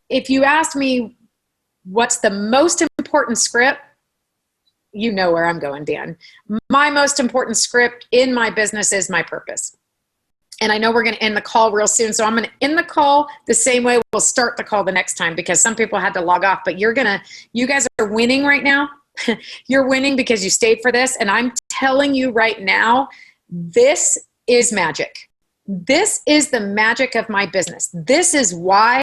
if you asked me what's the most important script, you know where I'm going, Dan. My most important script in my business is my purpose. And I know we're going to end the call real soon. So I'm going to end the call the same way we'll start the call the next time, because some people had to log off, but you guys are winning right now. You're winning because you stayed for this. And I'm telling you right now, this is magic. This is the magic of my business. This is why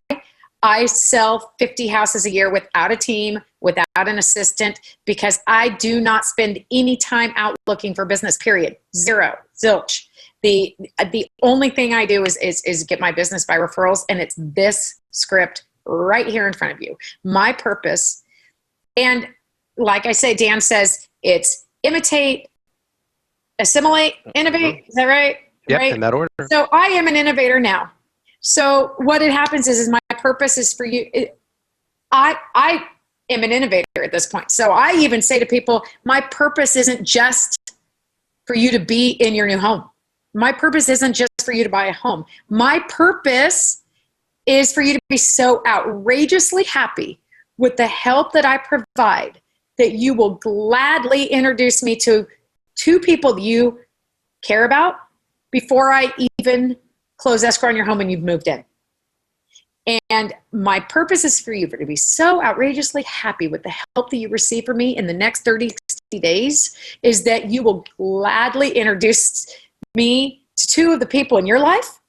I sell 50 houses a year without a team, without an assistant, because I do not spend any time out looking for business, period. Zero, zilch. The only thing I do is get my business by referrals, and it's this script right here in front of you. My purpose, and like I say, Dan says, it's imitate, assimilate, innovate. Is that right? Yep, right? in that order. So I am an innovator now. So what it happens is my purpose is for you. I am an innovator at this point. So I even say to people, my purpose isn't just for you to be in your new home. My purpose isn't just for you to buy a home. My purpose is for you to be so outrageously happy with the help that I provide that you will gladly introduce me to two people you care about before I even close escrow on your home and you've moved in. And my purpose is for you to be so outrageously happy with the help that you receive from me in the next 30, 60 days is that you will gladly introduce me to two of the people in your life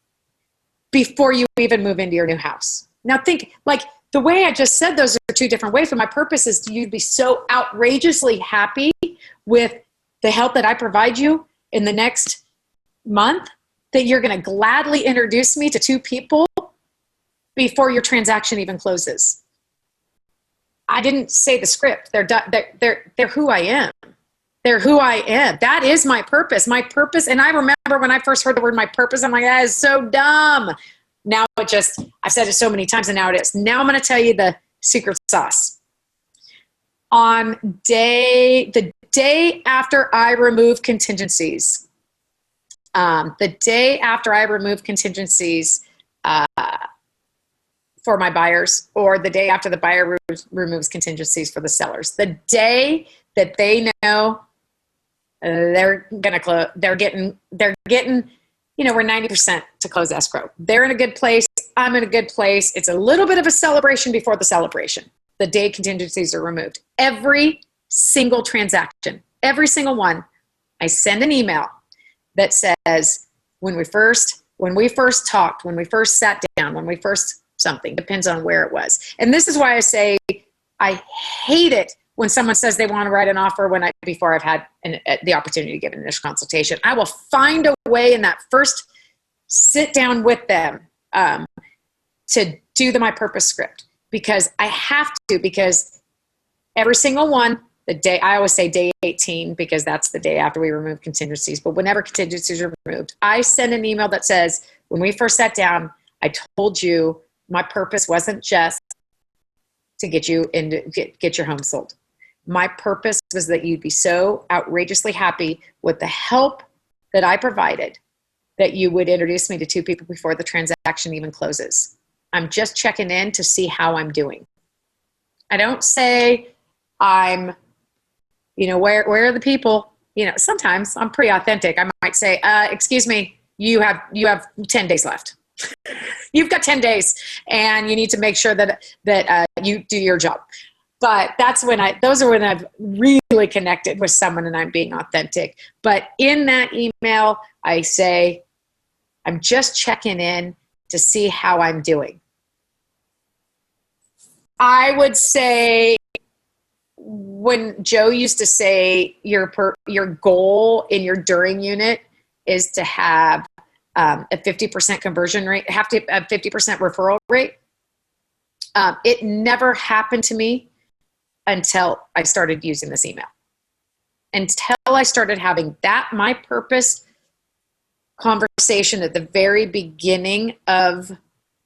before you even move into your new house. Now think, like the way I just said, those are two different ways, but my purpose is you to be so outrageously happy with the help that I provide you in the next month that you're going to gladly introduce me to two people before your transaction even closes. I didn't say the script. They're who I am. They're who I am. That is my purpose. My purpose. And I remember when I first heard the word my purpose, I'm like, that is so dumb. Now I've said it so many times and now it is. Now I'm going to tell you the secret sauce. On the day after I remove contingencies, for my buyers, or the day after the buyer removes contingencies for the sellers, the day that they know they're gonna close, they're getting, we're 90% to close escrow. They're in a good place. I'm in a good place. It's a little bit of a celebration before the celebration. The day contingencies are removed. Every single transaction, every single one, I send an email that says, when we first talked, when we first sat down, when we first something, depends on where it was. And this is why I say I hate it when someone says they want to write an offer before I've had the opportunity to give an initial consultation. I will find a way in that first sit down with them to do my purpose script, because I have to, because every single one, the day, I always say day 18 because that's the day after we remove contingencies, but whenever contingencies are removed, I send an email that says, when we first sat down, I told you my purpose wasn't just to get you into get your home sold. My purpose was that you'd be so outrageously happy with the help that I provided that you would introduce me to two people before the transaction even closes. I'm just checking in to see how I'm doing. I don't say I'm, where are the people? Sometimes I'm pretty authentic. I might say, excuse me, you have 10 days left. You've got 10 days and you need to make sure that you do your job. But those are when I've really connected with someone and I'm being authentic. But in that email, I say, I'm just checking in to see how I'm doing. I would say, when Joe used to say your goal in your during unit is to have a 50% conversion rate, have to have 50% referral rate. It never happened to me until I started using this email. Until I started having my purpose conversation at the very beginning of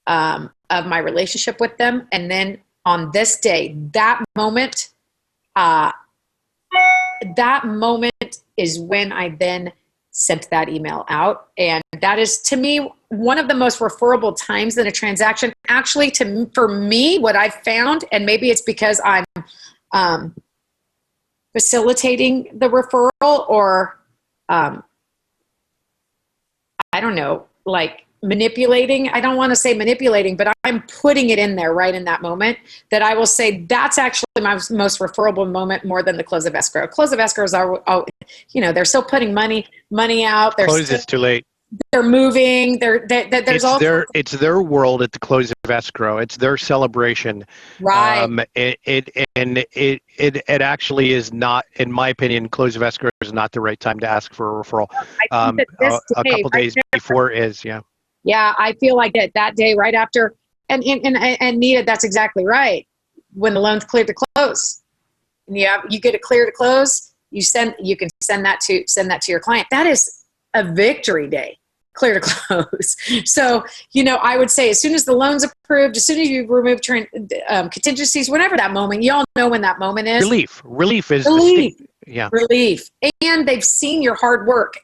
my relationship with them. And then on this day, that moment is when I then sent that email out. And that is, to me, one of the most referable times in a transaction. Actually, for me, what I've found, and maybe it's because I'm facilitating the referral, or I don't know, like manipulating. I don't want to say manipulating, but I'm putting it in there right in that moment, that I will say that's actually my most referable moment, more than the close of escrow. Close of escrows are, they're still putting money out. Close is too late. They're moving. There's it's their world at the close of escrow. It's their celebration. Right. It actually is not, in my opinion, close of escrow is not the right time to ask for a referral. I think that A couple days before is, yeah. Yeah, I feel like that day right after, and Nita, that's exactly right. When the loan's cleared to close, and you get it clear to close, you can send that to your client. That is a victory day, clear to close. So, I would say as soon as the loan's approved, as soon as you've removed contingencies, whenever that moment, you all know when that moment is. Relief is relief. Yeah. Relief. And they've seen your hard work.